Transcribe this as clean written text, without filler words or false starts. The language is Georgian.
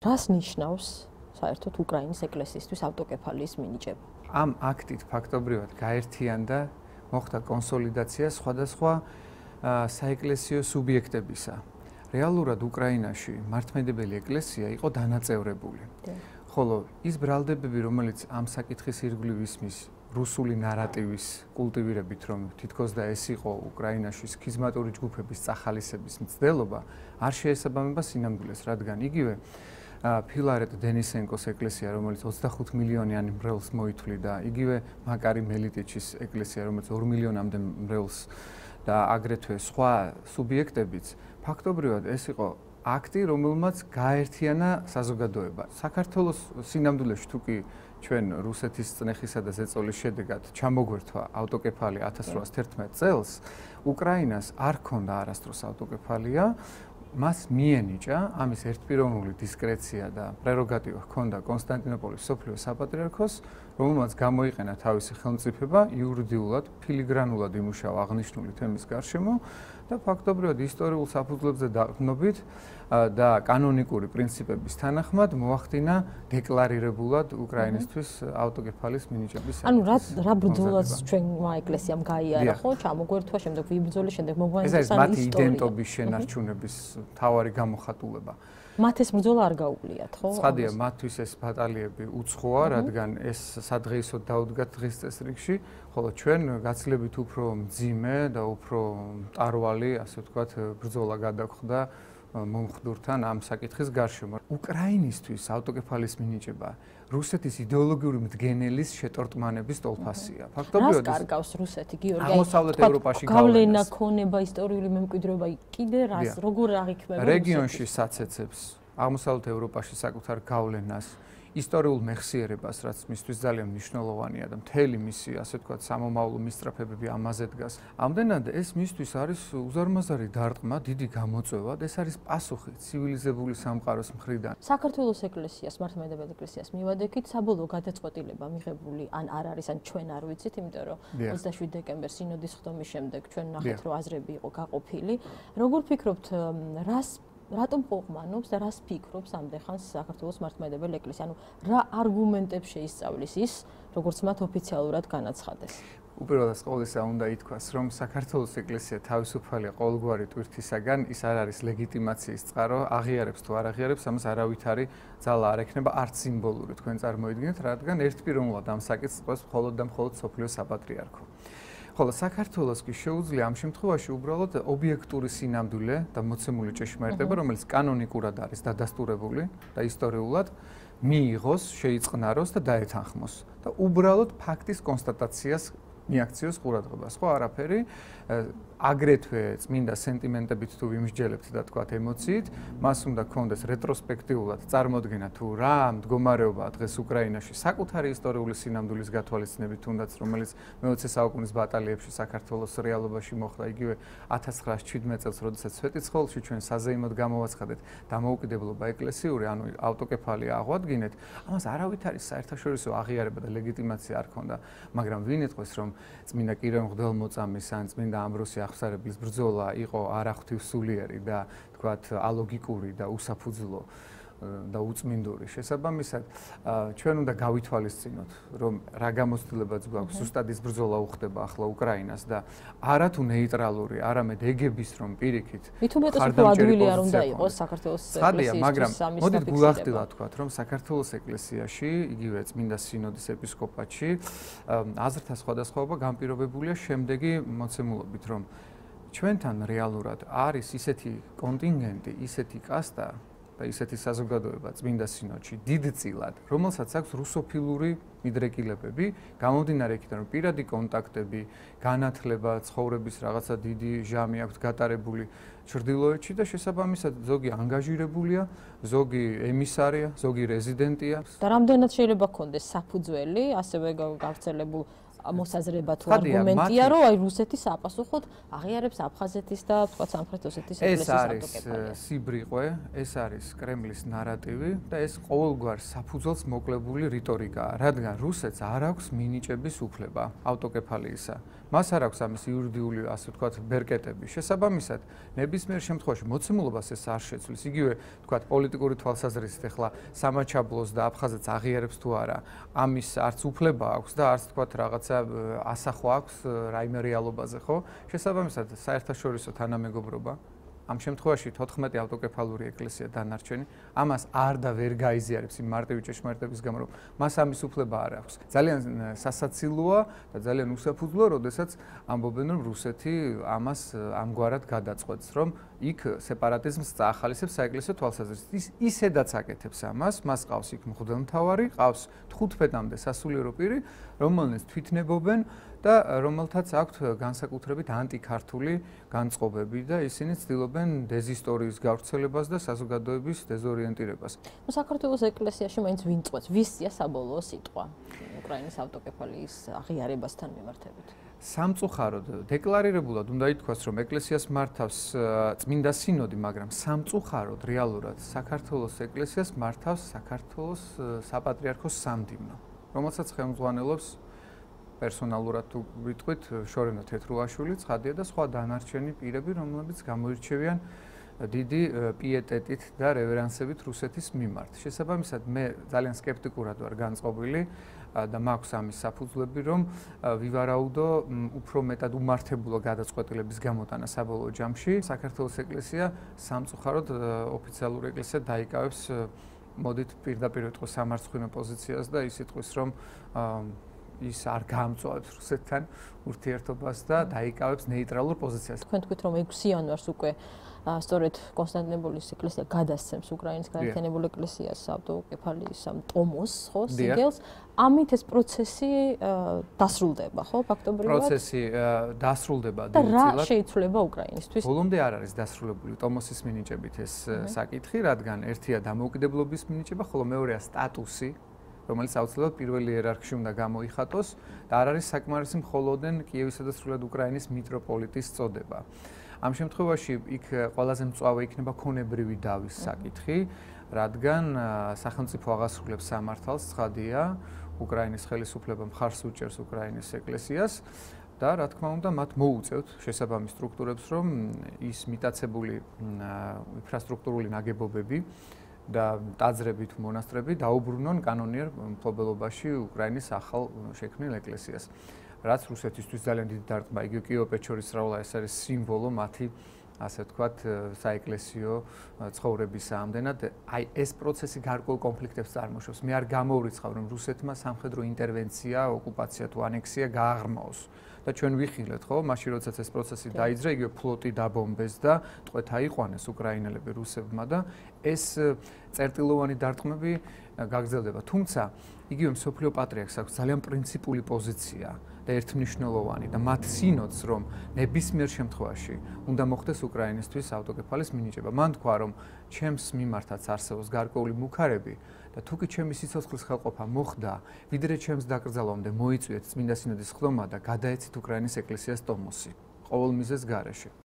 რას ნიშნავს საერთოდ უკრაინის ეკლესიისთვის ავტოკეფალიის მინიჭება? ამ აქტით ფაქტობრივად გაერთიანდა მოხდა კონსოლიდაცია სხვადასხვა საეკლესიო სუბიექტებისა. რეალურად უკრაინაში მართლმადიდებელი ეკლესია იყო დანაწევრებული. ხოლო ის ბრალდებები, რომელიც ამ საკითხის ირგვლივ ისმის რუსული ნარატივის კულტივირებით, რომ თითქოს და ეს იყო უკრაინაში სქიზმატური ჯგუფების წახალისების მცდელობა, არ შეესაბამება სინამდვილეს, რადგან იგივე ფილარეტ დენისენკოს ეკლესია, რომელიც 25 მილიონიანი მრევლს მოითვლიდა, იგივე მაკარი მელიტიჩის ეკლესია, რომელიც 2 მილიონამდე მრევლს და აგრეთვე სხვა სუბიექტებიც, ფაქტობრივად ეს იყო აქტი, რომელმაც გააერთიანა საზოგადოება. საქართველოს სინამდვილეში თუ კი ჩვენ რუსეთის წნეხისა და ზეწოლის შედეგად ჩამოგვერთვა ავტოკეფალია 1811 წელს, უკრაინას არ ჰქონდა არასდროს ავტოკეფალია, მას მიენიჭა ამის ერთპიროვნული დისკრეცია და პრეროგატივა ჰქონდა კონსტანტინოპოლის სოფლიო საპატრიარქოს, რომელმაც გამოიყენა თავისი ხელმწიფება იურიდიულად, ფილიგრანულად იმუშავა აღნიშნული თემის გარშემო და ფაქტობრივად ისტორიულ საფუძვლებზე დაყრდნობით და კანონიკური პრინციპების თანახმად მოახდინა დეკლარირებულად უკრაინისთვის ავტოკეფალიის მინიჭების საკითხი. ანუ რა ბრძოლას ჩვენმა ეკლესიამ გაიარა, ხო? ჩამოგვერთვა, შემდეგ ვიბრძოლე, შემდეგ მოგვიანებით ეს არის მათი იდენტობის შენარჩუნების მთავარი გამოხატულება. მათ ეს ბრძოლა არ გაუვლიათ, ხო? ცხადია, მათთვის ეს ბატალიები უცხოა, რადგან ეს სადღეისოდ დაუდგათ დღის წესრიგში, ხოლო ჩვენ გაცილებით უფრო მძიმე და უფრო მტარვალი, ასე ვთქვათ, ბრძოლა გადაგხვდა მომხდურთან ამ საკითხის გარშემო. უკრაინისთვის ავტოკეფალიის მინიჭება რუსეთის იდეოლოგიური მდგენელის შეტორტმანების ტოლფასია. ფაქტობრივად რას კარგავს რუსეთი, გიორგი? აღმოსავლეთ ევროპაში გავლენა, ქონება, ისტორიული მემკვიდრეობა, კიდე რას, როგორ აღიქმება რეგიონში საცეცებს, აღმოსავლეთ ევროპაში საკუთარ გავლენას, ისტორიულ მეხსიერებას, რაც მისთვის ძალიან მნიშვნელოვანია და მთელი მისი, ასე ვთქვათ, სამომავლო მისწრაფებები ამაზე დგას. ამდენად ეს მისთვის არის უზარმაზარი დარტყმა, დიდი გამოწვევა და ეს არის პასუხი ცივილიზებული სამყაროს მხრიდან. საქართველოს ეკლესიას, მართლმადიდებელ ეკლესიას მივადექით, საბოლოო გადაწყვეტილება მიღებული ან არ არის, ან ჩვენ არ ვიცით, იმიტომ რომ 27 დეკემბერს სინოდის ხდომის შემდეგ ჩვენ ნახეთ, რომ აზრები იყო გაყოფილი. როგორ ფიქრობთ, რატომ ყოყმანობს და რას ფიქრობს ამდენ საქართველოს მართლმადიდებელ ეკლესია? ანუ რა არგუმენტებს შეისწავლის ის, როგორც მათ ოფიციალურად განაცხადეს? უპირველეს ყოვლისა უნდა ითქვას, რომ საქართველოს ეკლესია თავისუფალია ყოველგვარი ტვირთისაგან, ის არ არის ლეგიტიმაციის წყარო, აღიარებს თუ არ აღიარებს, ამას არავითარი ძალა არ ექნება, არც სიმბოლური თქვენ წარმოიდგინეთ, რადგან ერთპიროვნულად ამ საკითხს ყვეს მხოლოდ და მხოლოდ სოფლიო საპატრიარქო. ხოლო საქართველოს კი შეუძლია ამ შემთხვევაში უბრალოდ ობიექტური სინამდვილე და მოცემული ჭეშმარიტება, რომელიც კანონიკურად არის დადასტურებული და ისტორიულად მიიღოს, შეიწყნაროს და დაეთანხმოს და უბრალოდ ფაქტის კონსტატაციას მიაქციოს ყურადღებას, ხო არაფერი, აგრეთვე წმინდა სენტიმენტებით თუ ვიმსჯელებთ და თქვათ ემოციით, მას უნდა გქონდეს რეტროსპექტიულად წარმოდგენა თუ რა მდგომარეობაა დღეს უკრაინაში საკუთარი ისტორიული სინამდვილის გათვალისწინებით თუნდაც, რომელიც მე-20 საუკუნის ბატალიებში საქართველოს რეალობაში მოხდა, იგივე 1917 წელს, როდესაც სვეტიცხოველში ჩვენ საზეიმოდ გამოვაცხადეთ დამოუკიდებლობა ეკლესიური, ანუ ავტოკეფალია აღვადგინეთ, ამას არავითარი საერთაშორისო აღიარება და ლეგიტიმაცია არ ჰქონდა, მაგრამ ვინ ეთქვეს, რომ წმინდა კირილ მღვდელმოწამის ან წმინდა ამბროსი აღსარებლის ბრძოლა იყო არაღვთივსულიერი და თქვათ ალოგიკური და უსაფუძვლო და უწმინდური. შესაბამისად, ჩვენ უნდა გავითვალისწინოთ, რომ რა გამოცდილებაც გვაქვს, ზუსტად ის ბრძოლა უხდება ახლა უკრაინას და არა თუ ნეიტრალური, არამედ ეგების რომ პირიქით. მით უმეტეს უფრო ადვილი არ უნდა იყოს საქართველოს ეკლესიის მაგრამ მოდით გულახდილად თქვათ, რომ საქართველოს ეკლესიაში, იგივე წმინდა სინოდის ეპისკოპატში, აზრთა სხვადასხვაობა განპირობებულია შემდეგი მოცემულობით, რომ ჩვენთან რეალურად არის ისეთი კონტინგენტი, ისეთი კასტა და ისეთი საზოგადოება წმინდა სინოდში დიდწილად, რომელსაც აქვს რუსოფილური მიდრეკილებები, გამომდინარე იქიდან, რომ პირადი კონტაქტები, განათლება, ცხოვრების რაღაცა დიდი ჟამი აქვს გატარებული ჩრდილოეთში და შესაბამისად ზოგი ანგაჟირებულია, ზოგი ემისარია, ზოგი რეზიდენტია. და რამდენად შეიძლება გქონდეს საფუძველი, ასევე გავრცელებულ მოსაზრება თუ არგუმენტია, რომ აი რუსეთი საპასუხოდ აღიარებს აფხაზეთის და თქვა სამხრეთ ოსეთის ეკლესიის ავტოკეფალიას. ეს არის სიბრიყვე, ეს არის კრემლის ნარატივი და ეს ყოველგვარ საფუძველს მოკლებული რიტორიკაა, რადგან რუსეთს არ აქვს მინიჭების უფლება ავტოკეფალიისა. მას არ აქვს ამის იურიდიული, ასე ვთქვათ, ბერკეტები. შესაბამისად, ნებისმიერ შემთხვევაში მოცემულობას ეს არ შეცვლის. იგივე, ვთქვათ, პოლიტიკური თვალსაზრისით ახლა სამაჩაბლოს და აფხაზეთს აღიარებს თუ არა, ამის არც უფლება აქვს და არც ვთქვათ რაღაცა ასახვა აქვს რაიმე რეალობაზე, ხო? შესაბამისად, საერთაშორისო თანამეგობრობა ამ შემთხვევაში 14 ავტოკეფალური ეკლესია დანარჩენი ამას არ და ვერ გაიზიარებს იმ მარტივი ჭეშმარიტების გამო რომ მას ამის უფლება არ აქვს. ძალიან სასაცილოა და ძალიან უსაფუძვლოა, როდესაც ამბობენ რომ რუსეთი ამას ამგვარად გადაწყვეტს, რომ იქ სეპარატიზმს წაახალისებს საეკლესიო თვალსაზრისით. ისედაც აკეთებს ამას, მას ყავს იქ მღვდელმთავარი, ყავს 15-მდე სასულიერო პირი, რომელნიც თვითნებობენ და რომელთაც აქვთ განსაკუთრებით ანტიქართული განწყობები და ისინი ცდილობენ დეზისტორიის გავრცელებას და საზოგადოების დეზორიენტირებას. საქართველოს ეკლესიაში მაინც ვინ წყვეტს? ვისია საბოლოო სიტყვა უკრაინის ავტოკეფალიის აღიარებასთან მიმართებით? სამწუხაროდ დეკლარირებულად უნდა ითქვას, რომ ეკლესიას მართავს წმინდა სინოდი, მაგრამ სამწუხაროდ რეალურად საქართველოს ეკლესიას მართავს საქართველოს საპატრიარქოს სამდივნო, რომელსაც ხელმძღვანელობს პერსონალურად თუ ვიტყვით შორენა თეთრუაშვილი, ცხადია და სხვა დანარჩენი პირები, რომლებიც გამოირჩევიან დიდი პიეტეტით და რევერანსებით რუსეთის მიმართ. შესაბამისად, მე ძალიან სკეპტიკურად ვარ განწყობილი და მაქვს ამის საფუძვლები, რომ ვივარაუდო უფრო მეტად უმართებულო გადაწყვეტილების გამოტანა საბოლოო ჯამში. საქართველოს ეკლესია სამწუხაროდ ოფიციალური ეკლესია დაიკავებს, მოდით პირდაპირ ვიტყვი სამარცხვინო პოზიციას და ის იტყვის, რომ ის არ გაამწვავებს რუსეთთან ურთიერთობას და დაიკავებს ნეიტრალურ პოზიციას. თქვენ თქვით, რომ 6 იანვარს უკვე სწორედ კონსტანტინოპოლის ეკლესია გადასცემს უკრაინის გაერთიანებულ ეკლესიას ავტოკეფალიის ტომოს, ხო, სიგელს. ამით ეს პროცესი დასრულდება, ხო, ფაქტობრივად? პროცესი დასრულდება და რა შეიცვლება უკრაინისთვის? ბოლომდე არ არის დასრულებული ტომოსის მინიჭებით ეს საკითხი, რადგან ერთია დამოუკიდებლობის მინიჭება, ხოლო მეორეა სტატუსი, რომელიც აუცილებლად პირველი იერარქიაში უნდა გამოიხატოს და არ არის საკმარისი მხოლოდენ კიევისა და სრულად უკრაინის მიტროპოლიტის წოდება. ამ შემთხვევაში იქ ყველაზე მწვავე იქნება ქონებრივი დავის საკითხი, რადგან სახელმწიფო აღასრულებს სამართალს, ცხადია, უკრაინის ხელისუფლება მხარს უჭერს უკრაინის ეკლესიას და რა თქმა უნდა, მათ მოუწევთ შესაბამის სტრუქტურებს, რომ ის მიტაცებული ინფრასტრუქტურული ნაგებობები და ტაძრები თუ მონასტრები დაუბრუნონ კანონიერ მფლობელობაში უკრაინის ახალ შექმნილ ეკლესიას. რაც რუსეთისთვის ძალიან დიდი დარტყმა, იგივე კიევო-პეჩორის სრავლა, ეს არის სიმბოლო მათი, ასე ვთქვათ, საეკლესიო ცხოვრების ამდენად. აი ეს პროცესი გარკვეულ კონფლიქტებს წარმოშობს. მე არ გამოვრიცხავ, რომ რუსეთმა სამხედრო ინტერვენცია, ოკუპაცია თუ ანექსია გააღრმაოს. და ჩვენ ვიხილეთ, ხო, მაშინ როდესაც ეს პროცესი დაიძრა, იგივე ფლოტი დაბომბეს და ტყვეთ აიყვანეს უკრაინელები რუსებმა და ეს წერტილოვანი დარტყმები გაგრძელდება. თუმცა იგივე მსოფლიო პატრიარქს აქვს ძალიან პრინციპული პოზიცია და ერთმნიშვნელოვანი და მათ სინოდს, რომ ნებისმიერ შემთხვევაში უნდა მოხდეს უკრაინისთვის ავტოკეფალის მინიჭება. მან თქვა, რომ ჩემს მიმართაც არსებობს გარკვეული მუქარები და თუ კი ჩემი სიცოცხლის ხელყოფა მოხდა, ვიდრე ჩემს დაკრძალვამდე მოიწვიეთ წმინდა სინოდის ხდომა და გადაეცით უკრაინის ეკლესიას ტომოსი ყოველ მიზეზს გარეშე.